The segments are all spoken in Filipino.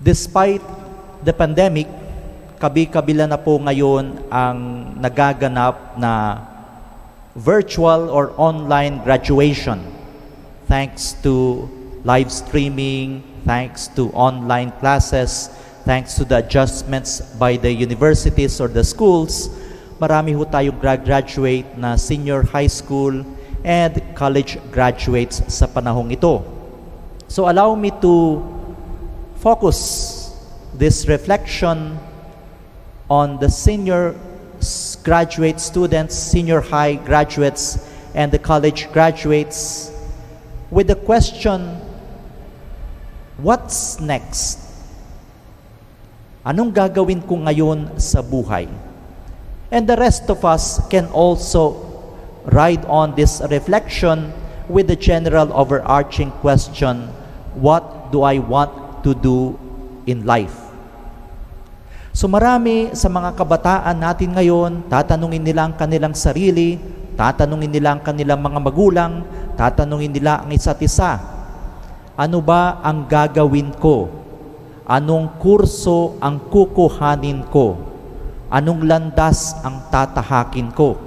Despite the pandemic, kabi-kabila na po ngayon ang nagaganap na virtual or online graduation. Thanks to live streaming, thanks to online classes, thanks to the adjustments by the universities or the schools, marami ho tayong graduate na senior high school and college graduates sa panahong ito. So allow me to focus this reflection on the senior graduate students, senior high graduates, and the college graduates with the question, what's next? Anong gagawin ko ngayon sa buhay? And the rest of us can also ride on this reflection with the general overarching question, what do I want to do in life? So marami sa mga kabataan natin ngayon, tatanungin nila ang kanilang sarili, tatanungin nila ang kanilang mga magulang, tatanungin nila ang isa't isa. Ano ba ang gagawin ko? Anong kurso ang kukuhanin ko? Anong landas ang tatahakin ko?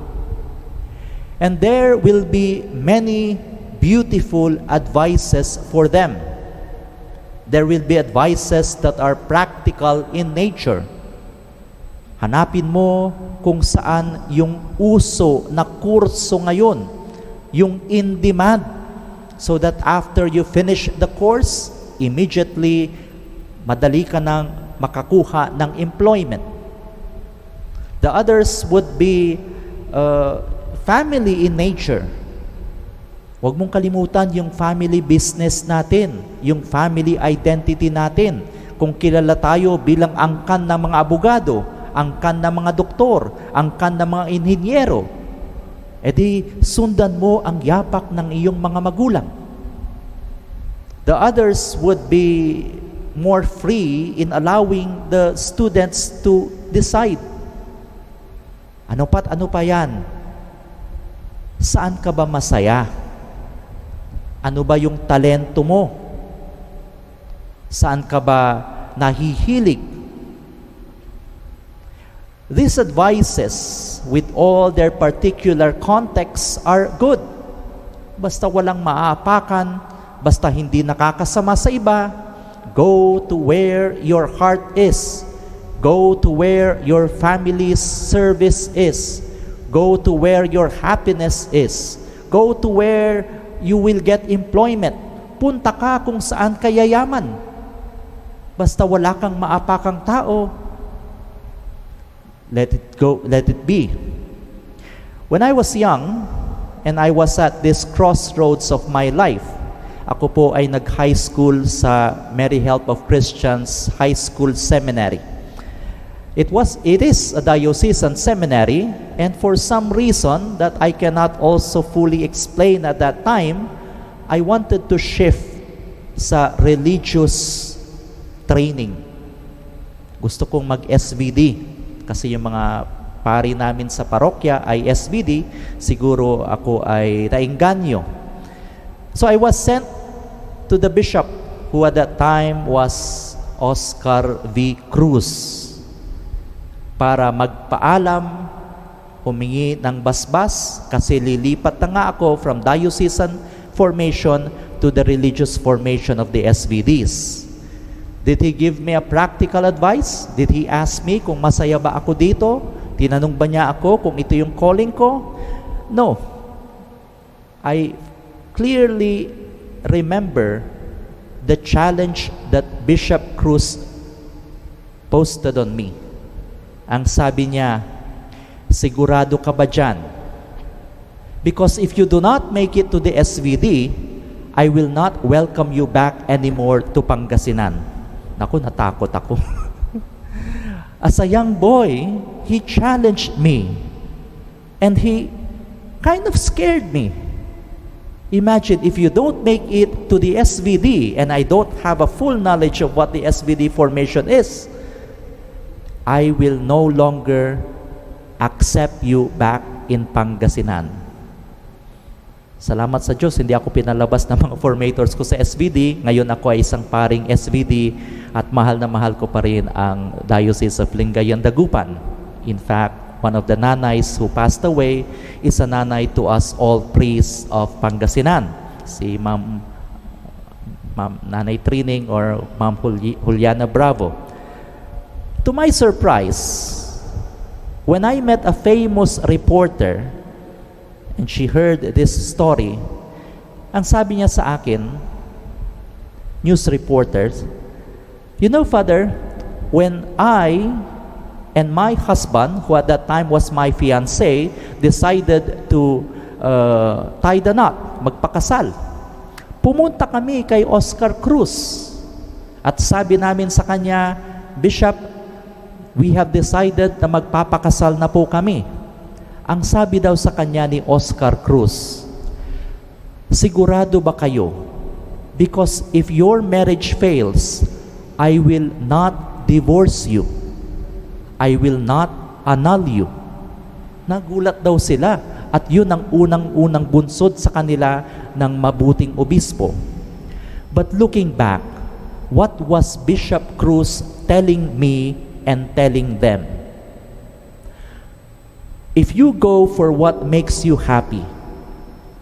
And there will be many beautiful advices for them. There will be advices that are practical in nature. Hanapin mo kung saan yung uso na kurso ngayon, yung in demand, so that after you finish the course, immediately madali ka nang makakuha ng employment. The others would be family in nature. Huwag mong kalimutan yung family business natin, yung family identity natin. Kung kilala tayo bilang angkan ng mga abogado, angkan ng mga doktor, angkan ng mga inhinyero, edi sundan mo ang yapak ng iyong mga magulang. The others would be more free in allowing the students to decide. Ano pa yan? Saan ka ba masaya? Ano ba yung talento mo? Saan ka ba nahihilig? These advices, with all their particular contexts, are good. Basta walang maaapakan, basta hindi nakakasama sa iba, go to where your heart is. Go to where your family's service is. Go to where your happiness is. Go to where you will get employment. Punta ka kung saan ka yayaman. Basta wala kang maapakang tao, let it go, let it be. When I was young, and I was at this crossroads of my life, ako po ay nag-high school sa Mary Help of Christians High School Seminary. It is a diocesan seminary, and for some reason that I cannot also fully explain at that time, I wanted to shift sa religious training. Gusto kong mag-SVD kasi yung mga pari namin sa parokya ay SVD, siguro ako ay nainganyo. So I was sent to the bishop, who at that time was Oscar V. Cruz, para magpaalam, humingi ng basbas kasi lilipat na nga ako from diocesan formation to the religious formation of the SVDs. Did he give me a practical advice? Did he ask me kung masaya ba ako dito? Tinanong ba niya ako kung ito yung calling ko? No. I clearly remember the challenge that Bishop Cruz posted on me. Ang sabi niya, sigurado ka ba dyan? Because if you do not make it to the SVD, I will not welcome you back anymore to Pangasinan. Naku, natakot ako. As a young boy, he challenged me. And he kind of scared me. Imagine if you don't make it to the SVD and I don't have a full knowledge of what the SVD formation is, I will no longer accept you back in Pangasinan. Salamat sa Diyos, hindi ako pinalabas ng mga formators ko sa SVD. Ngayon ako ay isang paring SVD at mahal na mahal ko pa rin ang Diocese of Lingayen, Dagupan. In fact, one of the nanays who passed away is a nanay to us all priests of Pangasinan. Si Ma'am Nanay Trining or Ma'am Juliana Bravo. To my surprise, when I met a famous reporter and she heard this story, ang sabi niya sa akin, news reporters, you know, Father, when I and my husband, who at that time was my fiancé, decided to tie the knot, magpakasal, pumunta kami kay Oscar Cruz at sabi namin sa kanya, Bishop, we have decided na magpapakasal na po kami. Ang sabi daw sa kanya ni Oscar Cruz, sigurado ba kayo? Because if your marriage fails, I will not divorce you. I will not annul you. Nagulat daw sila at yun ang unang-unang bunsod sa kanila ng mabuting obispo. But looking back, what was Bishop Cruz telling me and telling them? If you go for what makes you happy,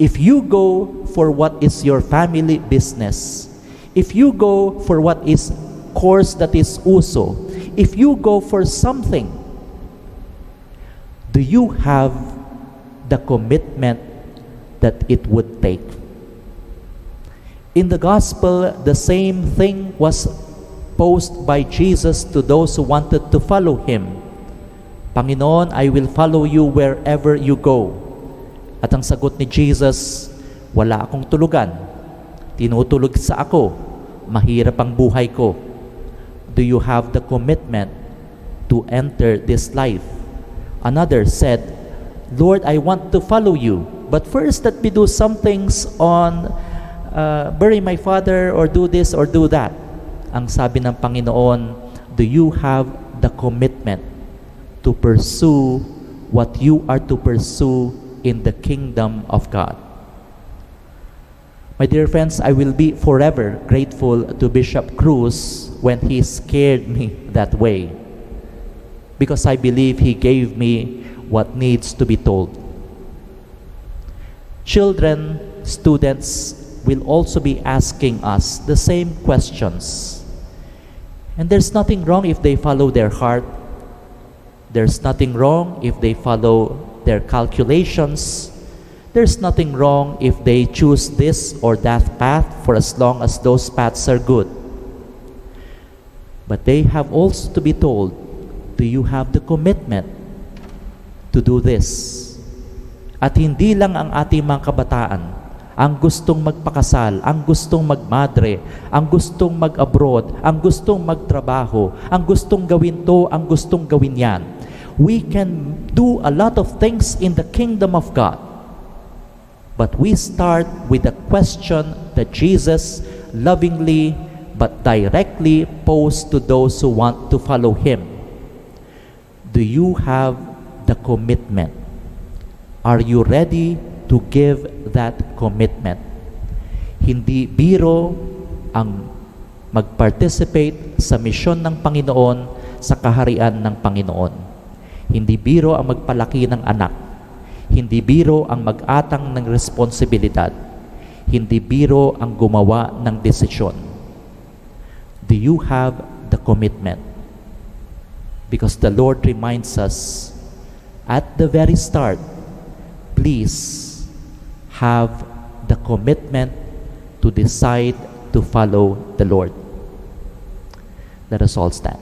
if you go for what is your family business, if you go for what is course that is uso, if you go for something, do you have the commitment that it would take? In the gospel, the same thing was posed by Jesus to those who wanted to follow Him. Panginoon, I will follow you wherever you go. At ang sagot ni Jesus, wala akong tulugan. Tinutulog sa ako. Mahirap ang buhay ko. Do you have the commitment to enter this life? Another said, Lord, I want to follow you. But first, let me do some things on bury my father or do this or do that. Ang sabi ng Panginoon, do you have the commitment to pursue what you are to pursue in the kingdom of God? My dear friends, I will be forever grateful to Bishop Cruz when he scared me that way, because I believe he gave me what needs to be told. Children, students will also be asking us the same questions. And there's nothing wrong if they follow their heart. There's nothing wrong if they follow their calculations. There's nothing wrong if they choose this or that path for as long as those paths are good. But they have also to be told, do you have the commitment to do this? At hindi lang ang ating mga kabataan ang gustong magpakasal, ang gustong magmadre, ang gustong mag-abroad, ang gustong magtrabaho, ang gustong gawin to, ang gustong gawin yan. We can do a lot of things in the kingdom of God. But we start with a question that Jesus lovingly but directly posed to those who want to follow Him. Do you have the commitment? Are you ready to give that commitment? Hindi biro ang mag-participate sa misyon ng Panginoon sa kaharian ng Panginoon. Hindi biro ang magpalaki ng anak. Hindi biro ang mag-atang ng responsibilidad. Hindi biro ang gumawa ng desisyon. Do you have the commitment? Because the Lord reminds us at the very start, please have the commitment to decide to follow the Lord. Let us all stand.